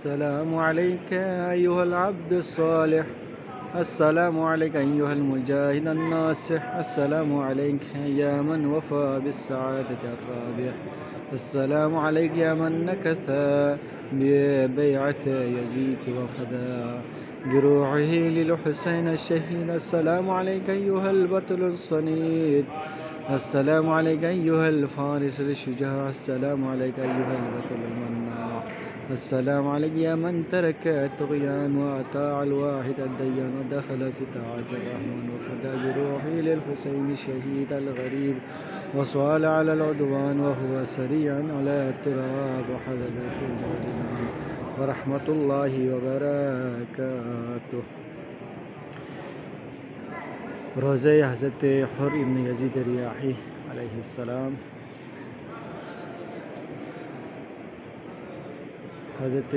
السلام عليك أيها العبد الصالح. السلام عليك أيها المجاهد الناصح. السلام عليك يا من وفى بالسعادة الرابح. السلام عليك يا من نكث ببيعة يزيد وفدى بروحه للحسين الشهيد. السلام عليك أيها البطل الصنيد. السلام عليك أيها الفارس الشجاع. السلام عليك أيها البطل المناع. السلام عليك يا من ترك الطغيان وأطاع الواحد الديان ودخل في طاعة الرحمن وفدى بروحه للحسين الشهيد الغريب وصال على العدوان وهو سريع على التراب وحذر الخلد والجنان ورحمة الله وبركاته. روزه حضرت حر ابن یزید ریاحی علیہ السلام. حضرت